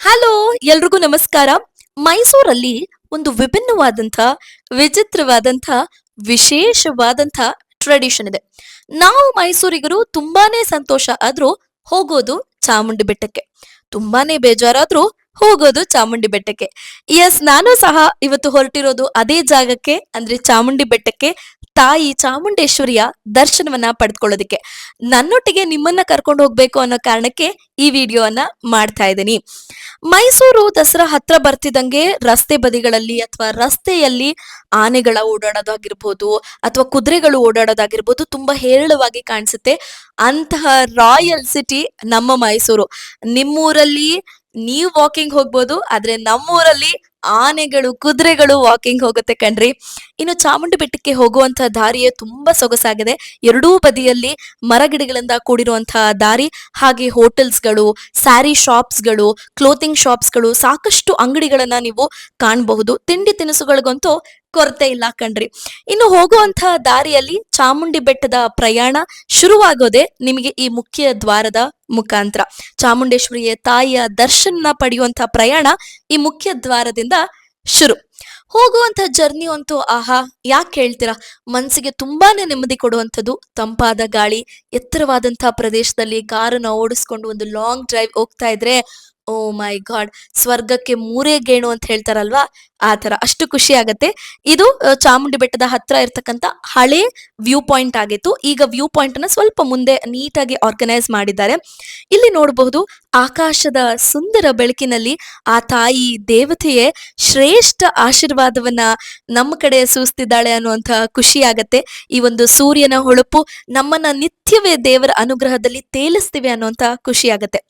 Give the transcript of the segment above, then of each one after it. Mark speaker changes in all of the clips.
Speaker 1: Hello, ಎಲ್ರಿಗೂ ನಮಸ್ಕಾರ. ಮೈಸೂರಲ್ಲಿ ಒಂದು ವಿಭಿನ್ನವಾದಂಥ, ವಿಚಿತ್ರವಾದಂಥ, ವಿಶೇಷವಾದಂಥ ಟ್ರೆಡಿಷನ್ ಇದೆ. ನಾವು ಮೈಸೂರಿಗರು ತುಂಬಾನೇ ಸಂತೋಷ ಆದ್ರೂ ಹೋಗೋದು ಚಾಮುಂಡಿ ಬೆಟ್ಟಕ್ಕೆ. ತುಂಬಾನೇ ಬೇಜಾರಾದ್ರೂ ಹೋಗೋದು ಚಾಮುಂಡಿ ಬೆಟ್ಟಕ್ಕೆ. ಎಸ್, ನಾನು ಸಹ ಇವತ್ತು ಹೊರಟಿರೋದು ಅದೇ ಜಾಗಕ್ಕೆ, ಅಂದ್ರೆ ಚಾಮುಂಡಿ ಬೆಟ್ಟಕ್ಕೆ. ತಾಯಿ ಚಾಮುಂಡೇಶ್ವರಿಯ ದರ್ಶನವನ್ನ ಪಡೆದುಕೊಳ್ಳೋದಕ್ಕೆ ನನ್ನೊಟ್ಟಿಗೆ ನಿಮ್ಮನ್ನ ಕರ್ಕೊಂಡು ಹೋಗ್ಬೇಕು ಅನ್ನೋ ಕಾರಣಕ್ಕೆ ಈ ವಿಡಿಯೋವನ್ನ ಮಾಡ್ತಾ ಇದ್ದೀನಿ. ಮೈಸೂರು ದಸರಾ ಹತ್ರ ಬರ್ತಿದ್ದಂಗೆ ರಸ್ತೆ ಬದಿಗಳಲ್ಲಿ ಅಥವಾ ರಸ್ತೆಯಲ್ಲಿ ಆನೆಗಳ ಓಡಾಡೋದಾಗಿರ್ಬೋದು ಅಥವಾ ಕುದುರೆಗಳು ಓಡಾಡೋದಾಗಿರ್ಬೋದು ತುಂಬಾ ಹೇರಳವಾಗಿ ಕಾಣಿಸುತ್ತೆ. ಅಂತಹ ರಾಯಲ್ ಸಿಟಿ ನಮ್ಮ ಮೈಸೂರು. ನಿಮ್ಮೂರಲ್ಲಿ ನೀವ್ ವಾಕಿಂಗ್ ಹೋಗ್ಬೋದು, ಆದ್ರೆ ನಮ್ಮೂರಲ್ಲಿ ಆನೆಗಳು ಕುದುರೆಗಳು ವಾಕಿಂಗ್ ಹೋಗುತ್ತೆ ಕಣ್ರಿ. ಇನ್ನು ಚಾಮುಂಡಿ ಬೆಟ್ಟಕ್ಕೆ ಹೋಗುವಂತ ದಾರಿಯೇ ತುಂಬಾ ಸೊಗಸಾಗಿದೆ. ಎರಡೂ ಬದಿಯಲ್ಲಿ ಮರಗಿಡಗಳಿಂದ ಕೂಡಿರುವಂತಹ ದಾರಿ, ಹಾಗೆ ಹೋಟೆಲ್ಸ್ಗಳು, ಸ್ಯಾರಿ ಶಾಪ್ಸ್ಗಳು, ಕ್ಲೋತಿಂಗ್ ಶಾಪ್ಸ್ಗಳು, ಸಾಕಷ್ಟು ಅಂಗಡಿಗಳನ್ನ ನೀವು ಕಾಣಬಹುದು. ತಿಂಡಿ ತಿನಿಸುಗಳಿಗಂತೂ ಕೊರತೆ ಇಲ್ಲ ಕಣ್ರಿ. ಇನ್ನು ಹೋಗುವಂತಹ ದಾರಿಯಲ್ಲಿ ಚಾಮುಂಡಿ ಬೆಟ್ಟದ ಪ್ರಯಾಣ ಶುರುವಾಗೋದೆ ನಿಮಗೆ ಈ ಮುಖ್ಯ ದ್ವಾರದ ಮುಖಾಂತರ. ಚಾಮುಂಡೇಶ್ವರಿಯ ತಾಯಿಯ ದರ್ಶನ ಪಡೆಯುವಂತಹ ಪ್ರಯಾಣ ಈ ಮುಖ್ಯ ದ್ವಾರದಿಂದ ಶುರು. ಹೋಗುವಂತ ಜರ್ನಿ ಅಂತೂ ಆಹಾ, ಯಾಕೆ ಹೇಳ್ತೀರಾ, ಮನಸ್ಸಿಗೆ ತುಂಬಾನೇ ನೆಮ್ಮದಿ ಕೊಡುವಂಥದ್ದು. ತಂಪಾದ ಗಾಳಿ, ಎತ್ತರವಾದಂತಹ ಪ್ರದೇಶದಲ್ಲಿ ಕಾರನ್ನ ಓಡಿಸ್ಕೊಂಡು ಒಂದು ಲಾಂಗ್ ಡ್ರೈವ್ ಹೋಗ್ತಾ ಇದ್ರೆ, ಓ ಮೈ ಗಾಡ್, ಸ್ವರ್ಗಕ್ಕೆ ಮೂರೇ ಗೇಣು ಅಂತ ಹೇಳ್ತಾರಲ್ವಾ, ಆ ತರ ಅಷ್ಟು ಖುಷಿ ಆಗತ್ತೆ. ಇದು ಚಾಮುಂಡಿ ಬೆಟ್ಟದ ಹತ್ರ ಇರ್ತಕ್ಕಂತ ಹಳೆ ವ್ಯೂ ಪಾಯಿಂಟ್ ಆಗಿತ್ತು. ಈಗ ವ್ಯೂ ಪಾಯಿಂಟ್ ಅನ್ನ ಸ್ವಲ್ಪ ಮುಂದೆ ನೀಟಾಗಿ ಆರ್ಗನೈಸ್ ಮಾಡಿದ್ದಾರೆ. ಇಲ್ಲಿ ನೋಡಬಹುದು, ಆಕಾಶದ ಸುಂದರ ಬೆಳಕಿನಲ್ಲಿ ಆ ತಾಯಿ ದೇವತೆಯೇ ಶ್ರೇಷ್ಠ ಆಶೀರ್ವಾದವನ್ನ ನಮ್ಮ ಕಡೆ ಸೂಸ್ತಿದ್ದಾಳೆ ಅನ್ನುವಂತ ಖುಷಿ ಆಗತ್ತೆ. ಈ ಒಂದು ಸೂರ್ಯನ ಹೊಳಪು ನಮ್ಮನ್ನ ನಿತ್ಯವೇ ದೇವರ ಅನುಗ್ರಹದಲ್ಲಿ ತೇಲಿಸ್ತಿವೆ ಅನ್ನುವಂತ ಖುಷಿ ಆಗತ್ತೆ.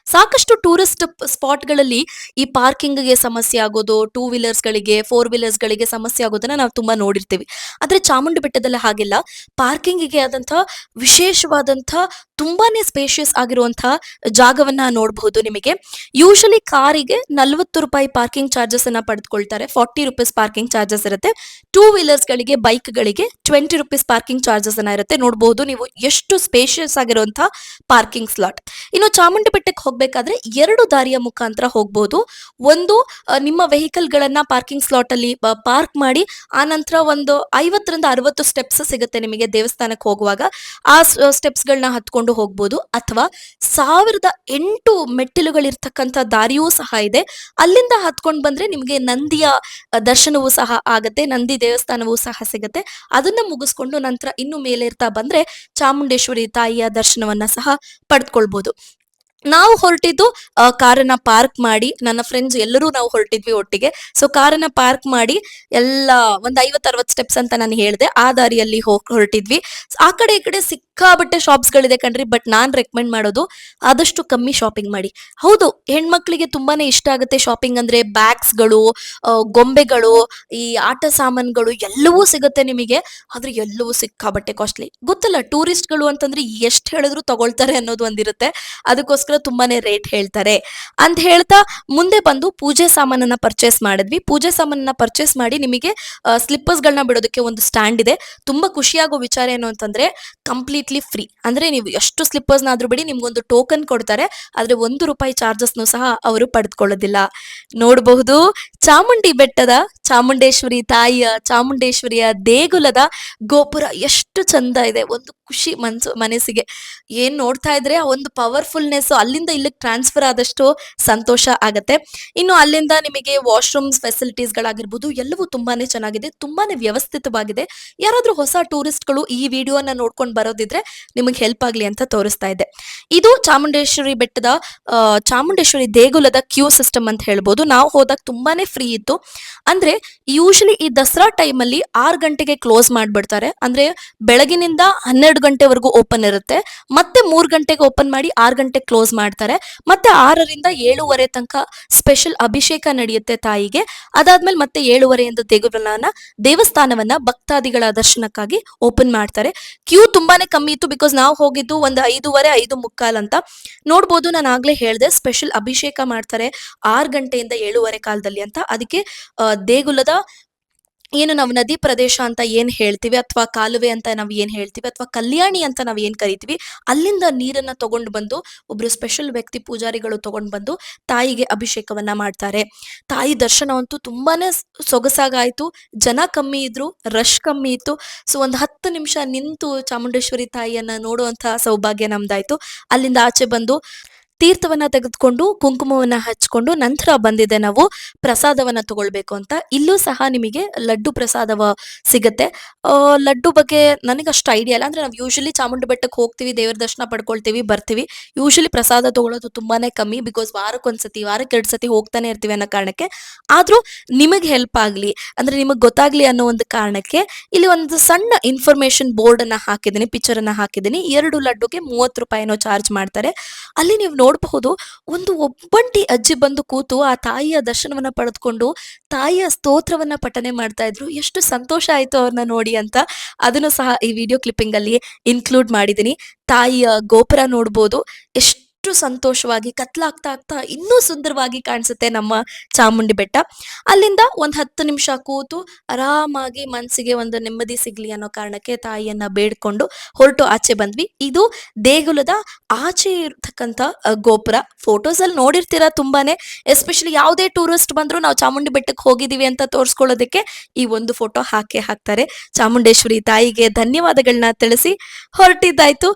Speaker 1: ಸಾಕಷ್ಟು ಟೂರಿಸ್ಟ್ ಸ್ಪಾಟ್ಗಳಲ್ಲಿ ಈ ಪಾರ್ಕಿಂಗ್ಗೆ ಸಮಸ್ಯೆ ಆಗೋದು, ಟೂ ವೀಲರ್ಸ್ಗಳಿಗೆ, ಫೋರ್ ವೀಲರ್ಸ್ಗಳಿಗೆ ಸಮಸ್ಯೆ ಆಗೋದನ್ನ ನಾವು ತುಂಬಾ ನೋಡಿರ್ತೀವಿ. ಆದ್ರೆ ಚಾಮುಂಡಿ ಬೆಟ್ಟದಲ್ಲಿ ಹಾಗಿಲ್ಲ. ಪಾರ್ಕಿಂಗಿಗೆ ಆದಂತಹ ವಿಶೇಷವಾದಂಥ, ತುಂಬಾನೇ ಸ್ಪೇಷಿಯಸ್ ಆಗಿರುವಂತಹ ಜಾಗವನ್ನ ನೋಡಬಹುದು. ನಿಮಗೆ ಯೂಶಲಿ ಕಾರಿಗೆ 40 ರೂಪಾಯಿ ಪಾರ್ಕಿಂಗ್ ಚಾರ್ಜಸ್ ಅನ್ನ ಪಡೆದುಕೊಳ್ತಾರೆ. 40 ರೂಪೀಸ್ ಪಾರ್ಕಿಂಗ್ ಚಾರ್ಜಸ್ ಇರುತ್ತೆ. ಟೂ ವೀಲರ್ಸ್ ಗಳಿಗೆ, ಬೈಕ್ ಗಳಿಗೆ 20 ರೂಪೀಸ್ ಪಾರ್ಕಿಂಗ್ ಚಾರ್ಜಸ್ ಅನ್ನ ಇರುತ್ತೆ. ನೋಡಬಹುದು ನೀವು ಎಷ್ಟು ಸ್ಪೇಷಿಯಸ್ ಆಗಿರುವಂತಹ ಪಾರ್ಕಿಂಗ್ ಸ್ಲಾಟ್. ಇನ್ನು ಚಾಮುಂಡಿ ಬೆಟ್ಟಕ್ಕೆ ಹೋಗ್ಬೇಕಾದ್ರೆ ಎರಡು ದಾರಿಯ ಮುಖಾಂತರ ಹೋಗ್ಬೋದು. ಒಂದು, ನಿಮ್ಮ ವೆಹಿಕಲ್ ಗಳನ್ನ ಪಾರ್ಕಿಂಗ್ ಸ್ಲಾಟ್ ಅಲ್ಲಿ ಪಾರ್ಕ್ ಮಾಡಿ, ಆ ನಂತರ ಒಂದು 50 ರಿಂದ 60 ಸ್ಟೆಪ್ಸ್ ಸಿಗುತ್ತೆ ನಿಮಗೆ ದೇವಸ್ಥಾನಕ್ಕೆ ಹೋಗುವಾಗ. ಆ ಸ್ಟೆಪ್ಸ್ ಗಳನ್ನ ಹತ್ಕೊಂಡು ಹೋಗ್ಬೋದು. ಅಥವಾ 1008 ಮೆಟ್ಟಿಲುಗಳಿರ್ತಕ್ಕಂಥ ದಾರಿಯೂ ಸಹ ಇದೆ. ಅಲ್ಲಿಂದ ಹತ್ಕೊಂಡು ಬಂದ್ರೆ ನಿಮಗೆ ನಂದಿಯ ದರ್ಶನವೂ ಸಹ ಆಗತ್ತೆ, ನಂದಿ ದೇವಸ್ಥಾನವೂ ಸಹ ಸಿಗತ್ತೆ. ಅದನ್ನ ಮುಗಿಸ್ಕೊಂಡು ನಂತರ ಇನ್ನು ಮೇಲೆ ಇರ್ತಾ ಬಂದ್ರೆ ಚಾಮುಂಡೇಶ್ವರಿ ತಾಯಿಯ ದರ್ಶನವನ್ನ ಸಹ ಪಡೆದುಕೊಳ್ಬಹುದು. ನಾವು ಹೊರಟಿದ್ದು ಕಾರನ್ನ ಪಾರ್ಕ್ ಮಾಡಿ, ನನ್ನ ಫ್ರೆಂಡ್ಸ್ ಎಲ್ಲರೂ ನಾವು ಹೊರಟಿದ್ವಿ ಒಟ್ಟಿಗೆ. ಸೊ ಕಾರನ್ನ ಪಾರ್ಕ್ ಮಾಡಿ ಎಲ್ಲ ಒಂದ್ 50-60 ಸ್ಟೆಪ್ಸ್ ಅಂತ ನಾನು ಹೇಳಿದೆ, ಆ ದಾರಿಯಲ್ಲಿ ಹೊರಟಿದ್ವಿ. ಆ ಕಡೆ ಈ ಕಡೆ ಸಿಕ್ಕಾಬಟ್ಟೆ ಶಾಪ್ಸ್ ಗಳಿದೆ ಕಣ್ರಿ. ಬಟ್ ನಾನ್ ರೆಕಮೆಂಡ್ ಮಾಡೋದು, ಆದಷ್ಟು ಕಮ್ಮಿ ಶಾಪಿಂಗ್ ಮಾಡಿ. ಹೌದು, ಹೆಣ್ಮಕ್ಳಿಗೆ ತುಂಬಾನೇ ಇಷ್ಟ ಆಗುತ್ತೆ ಶಾಪಿಂಗ್ ಅಂದ್ರೆ. ಬ್ಯಾಗ್ಸ್ಗಳು, ಗೊಂಬೆಗಳು, ಈ ಆಟ ಸಾಮಾನುಗಳು ಎಲ್ಲವೂ ಸಿಗುತ್ತೆ ನಿಮಗೆ. ಆದ್ರೆ ಎಲ್ಲವೂ ಸಿಕ್ಕಾಬಟ್ಟೆ ಕಾಸ್ಟ್ಲಿ. ಗೊತ್ತಲ್ಲ, ಟೂರಿಸ್ಟ್ಗಳು ಅಂತಂದ್ರೆ ಎಷ್ಟು ಹೇಳಿದ್ರು ತಗೊಳ್ತಾರೆ ಅನ್ನೋದು ಒಂದಿರುತ್ತೆ. ಅದಕ್ಕೋಸ್ಕರ ತುಂಬಾನೇ ರೇಟ್ ಹೇಳ್ತಾರೆ ಅಂತ ಹೇಳ್ತಾ ಮುಂದೆ ಬಂದು ಪೂಜೆ ಸಾಮಾನನ್ನ ಪರ್ಚೇಸ್ ಮಾಡಿದ್ವಿ. ಪೂಜೆ ಸಾಮಾನನ್ನ ಪರ್ಚೇಸ್ ಮಾಡಿ ನಿಮಗೆ ಸ್ಲಿಪ್ಪರ್ಸ್ ಗಳನ್ನ ಬಿಡೋದಕ್ಕೆ ಒಂದು ಸ್ಟ್ಯಾಂಡ್ ಇದೆ. ತುಂಬಾ ಖುಷಿಯಾಗೋ ವಿಚಾರ ಏನು ಅಂತಂದ್ರೆ, ಕಂಪ್ಲೀಟ್ಲಿ ಫ್ರೀ. ಅಂದ್ರೆ ನೀವು ಎಷ್ಟು ಸ್ಲಿಪ್ಪರ್ಸ್ ನಾದ್ರೂ ಬಿಡಿ, ನಿಮ್ಗೊಂದು ಟೋಕನ್ ಕೊಡ್ತಾರೆ. ಆದ್ರೆ 1 ರೂಪಾಯಿ ಚಾರ್ಜಸ್ನು ಸಹ ಅವರು ಪಡೆದುಕೊಳ್ಳೋದಿಲ್ಲ. ನೋಡಬಹುದು, ಚಾಮುಂಡಿ ಬೆಟ್ಟದ ಚಾಮುಂಡೇಶ್ವರಿ ತಾಯಿಯ, ಚಾಮುಂಡೇಶ್ವರಿಯ ದೇಗುಲದ ಗೋಪುರ ಎಷ್ಟು ಚಂದ ಇದೆ. ಒಂದು ಖುಷಿ ಮನಸ್ಸಿಗೆ. ಏನ್ ನೋಡ್ತಾ ಇದ್ರೆ ಆ ಒಂದು ಪವರ್ಫುಲ್ನೆಸ್ ಅಲ್ಲಿಂದ ಇಲ್ಲಿಗೆ ಟ್ರಾನ್ಸ್ಫರ್ ಆದಷ್ಟು ಸಂತೋಷ ಆಗತ್ತೆ. ಇನ್ನು ಅಲ್ಲಿಂದ ನಿಮಗೆ ವಾಶ್ರೂಮ್ಸ್ ಫೆಸಿಲಿಟೀಸ್ ಗಳಾಗಿರ್ಬೋದು ಎಲ್ಲವೂ ತುಂಬಾನೇ ಚೆನ್ನಾಗಿದೆ, ತುಂಬಾನೇ ವ್ಯವಸ್ಥಿತವಾಗಿದೆ. ಯಾರಾದ್ರೂ ಹೊಸ ಟೂರಿಸ್ಟ್ಗಳು ಈ ವಿಡಿಯೋನ ನೋಡ್ಕೊಂಡು ಬರೋದಿದ್ರೆ ನಿಮಗೆ ಹೆಲ್ಪ್ ಆಗ್ಲಿ ಅಂತ ತೋರಿಸ್ತಾ ಇದೆ. ಇದು ಚಾಮುಂಡೇಶ್ವರಿ ಬೆಟ್ಟದ ಚಾಮುಂಡೇಶ್ವರಿ ದೇಗುಲದ ಕ್ಯೂ ಸಿಸ್ಟಮ್ ಅಂತ ಹೇಳ್ಬೋದು. ನಾವು ಹೋದಾಗ ತುಂಬಾನೇ ಫ್ರೀ ಇತ್ತು. ಅಂದ್ರೆ ಯೂಶಲಿ ಈ ದಸರಾ ಟೈಮ್ ಅಲ್ಲಿ 6 ಗಂಟೆಗೆ ಕ್ಲೋಸ್ ಮಾಡ್ಬಿಡ್ತಾರೆ. ಅಂದ್ರೆ ಬೆಳಗಿನಿಂದ 12 ಗಂಟೆವರೆಗೂ ಓಪನ್ ಇರುತ್ತೆ. ಮತ್ತೆ 3 ಗಂಟೆಗೆ ಓಪನ್ ಮಾಡಿ 6 ಗಂಟೆಗೆ ಕ್ಲೋಸ್ ಮಾಡ್ತಾರೆ. ಮತ್ತೆ 6 ರಿಂದ 7:30 ತನಕ ಸ್ಪೆಷಲ್ ಅಭಿಷೇಕ ನಡೆಯುತ್ತೆ ತಾಯಿಗೆ. ಅದಾದ್ಮೇಲೆ ಮತ್ತೆ 7:30 ದೇವಸ್ಥಾನವನ್ನ ಭಕ್ತಾದಿಗಳ ದರ್ಶನಕ್ಕಾಗಿ ಓಪನ್ ಮಾಡ್ತಾರೆ. ಕ್ಯೂ ತುಂಬಾನೇ ಕಮ್ಮಿ ಇತ್ತು, ಬಿಕಾಸ್ ನಾವು ಹೋಗಿದ್ದು ಒಂದು 5:30, 5:45 ಅಂತ. ನೋಡ್ಬೋದು, ನಾನು ಆಗ್ಲೇ ಹೇಳ್ದೆ, ಸ್ಪೆಷಲ್ ಅಭಿಷೇಕ ಮಾಡ್ತಾರೆ 6 ಗಂಟೆಯಿಂದ 7:30 ಕಾಲದಲ್ಲಿ ಅಂತ. ಅದಕ್ಕೆ ದೇಗುಲದ ಏನು ನಾವು ನದಿ ಪ್ರದೇಶ ಅಂತ ಏನ್ ಹೇಳ್ತೀವಿ ಅಥವಾ ಕಾಲುವೆ ಅಂತ ನಾವು ಏನ್ ಹೇಳ್ತೀವಿ ಅಥವಾ ಕಲ್ಯಾಣಿ ಅಂತ ನಾವು ಏನ್ ಕರಿತೀವಿ, ಅಲ್ಲಿಂದ ನೀರನ್ನ ತಗೊಂಡು ಬಂದು ಒಬ್ರು ಸ್ಪೆಷಲ್ ವ್ಯಕ್ತಿ ಪೂಜಾರಿಗಳು ತಗೊಂಡು ಬಂದು ತಾಯಿಗೆ ಅಭಿಷೇಕವನ್ನ ಮಾಡ್ತಾರೆ. ತಾಯಿ ದರ್ಶನ ಅಂತೂ ತುಂಬಾನೇ ಸೊಗಸಾಗಾಯ್ತು. ಜನ ಕಮ್ಮಿ ಇದ್ರು, ರಶ್ ಕಮ್ಮಿ ಇತ್ತು. ಸೊ ಒಂದ್ 10 ನಿಮಿಷ ನಿಂತು ಚಾಮುಂಡೇಶ್ವರಿ ತಾಯಿಯನ್ನ ನೋಡುವಂತಹ ಸೌಭಾಗ್ಯ ನಮ್ದಾಯ್ತು. ಅಲ್ಲಿಂದ ಆಚೆ ಬಂದು ತೀರ್ಥವನ್ನ ತೆಗೆದುಕೊಂಡು ಕುಂಕುಮವನ್ನ ಹಚ್ಕೊಂಡು ನಂತರ ಬಂದಿದೆ ನಾವು ಪ್ರಸಾದವನ್ನ ತಗೊಳ್ಬೇಕು ಅಂತ. ಇಲ್ಲೂ ಸಹ ನಿಮಗೆ ಲಡ್ಡು ಪ್ರಸಾದವ ಸಿಗತ್ತೆ. ಲಡ್ಡು ಬಗ್ಗೆ ನನಗಷ್ಟು ಐಡಿಯಾ ಇಲ್ಲ. ಅಂದ್ರೆ ನಾವು ಯೂಶಲಿ ಚಾಮುಂಡಿ ಬೆಟ್ಟಕ್ಕೆ ಹೋಗ್ತೀವಿ, ದೇವ್ರ ದರ್ಶನ ಪಡ್ಕೊಳ್ತೀವಿ, ಬರ್ತೀವಿ. ಯೂಶಲಿ ಪ್ರಸಾದ ತಗೊಳ್ಳೋದು ತುಂಬಾನೇ ಕಮ್ಮಿ. ಬಿಕಾಸ್ ವಾರಕ್ಕೊಂದ್ಸತಿ, ವಾರಕ್ಕೆ 2 ಸತಿ ಹೋಗ್ತಾನೆ ಇರ್ತೀವಿ ಅನ್ನೋ ಕಾರಣಕ್ಕೆ. ಆದ್ರೂ ನಿಮಗೆ ಹೆಲ್ಪ್ ಆಗ್ಲಿ, ಅಂದ್ರೆ ನಿಮಗೆ ಗೊತ್ತಾಗ್ಲಿ ಅನ್ನೋ ಒಂದು ಕಾರಣಕ್ಕೆ ಇಲ್ಲಿ ಒಂದು ಸಣ್ಣ ಇನ್ಫಾರ್ಮೇಶನ್ ಬೋರ್ಡ್ ಅನ್ನ ಹಾಕಿದ್ದೀನಿ, ಪಿಕ್ಚರ್ ಅನ್ನ ಹಾಕಿದ್ದೀನಿ. 2 ಲಡ್ಡುಗೆ 30 ರೂಪಾಯಿನೋ ಚಾರ್ಜ್ ಮಾಡ್ತಾರೆ. ಅಲ್ಲಿ ನೀವು ನೋಡಬಹುದು, ಒಂದು ಒಬ್ಬಂಟಿ ಅಜ್ಜಿ ಬಂದು ಕೂತು ಆ ತಾಯಿಯ ದರ್ಶನವನ್ನ ಪಡೆದುಕೊಂಡು ತಾಯಿಯ ಸ್ತೋತ್ರವನ್ನ ಪಠನೆ ಮಾಡ್ತಾ ಇದ್ರು. ಎಷ್ಟು ಸಂತೋಷ ಆಯ್ತು ಅವ್ರನ್ನ ನೋಡಿ ಅಂತ. ಅದನ್ನು ಸಹ ಈ ವಿಡಿಯೋ ಕ್ಲಿಪ್ಪಿಂಗ್ ಅಲ್ಲಿ ಇನ್ಕ್ಲೂಡ್ ಮಾಡಿದ್ದೀನಿ. ತಾಯಿಯ ಗೋಪುರ ನೋಡ್ಬೋದು, ಎಷ್ಟು ಸಂತೋಷವಾಗಿ ಕತ್ಲಾಗ್ತಾ ಆಗ್ತಾ ಇನ್ನೂ ಸುಂದರವಾಗಿ ಕಾಣಿಸುತ್ತೆ ನಮ್ಮ ಚಾಮುಂಡಿ ಬೆಟ್ಟ. ಅಲ್ಲಿಂದ ಒಂದ್ 10 ನಿಮಿಷ ಕೂತು ಆರಾಮಾಗಿ ಮನ್ಸಿಗೆ ಒಂದು ನೆಮ್ಮದಿ ಸಿಗ್ಲಿ ಅನ್ನೋ ಕಾರಣಕ್ಕೆ ತಾಯಿಯನ್ನ ಬೇಡ್ಕೊಂಡು ಹೊರಟು ಆಚೆ ಬಂದ್ವಿ. ಇದು ದೇಗುಲದ ಆಚೆ ಇರ್ತಕ್ಕಂಥ ಗೋಪುರ. ಫೋಟೋಸ್ ಅಲ್ಲಿ ನೋಡಿರ್ತೀರಾ ತುಂಬಾನೇ. ಎಸ್ಪೆಷಲಿ ಯಾವುದೇ ಟೂರಿಸ್ಟ್ ಬಂದ್ರು ನಾವು ಚಾಮುಂಡಿ ಬೆಟ್ಟಕ್ಕೆ ಹೋಗಿದೀವಿ ಅಂತ ತೋರಿಸ್ಕೊಳ್ಳೋದಕ್ಕೆ ಈ ಒಂದು ಫೋಟೋ ಹಾಕೇ ಹಾಕ್ತಾರೆ. ಚಾಮುಂಡೇಶ್ವರಿ ತಾಯಿಗೆ ಧನ್ಯವಾದಗಳನ್ನ ತಿಳಿಸಿ ಹೊರಟಿದ್ದಾಯ್ತು.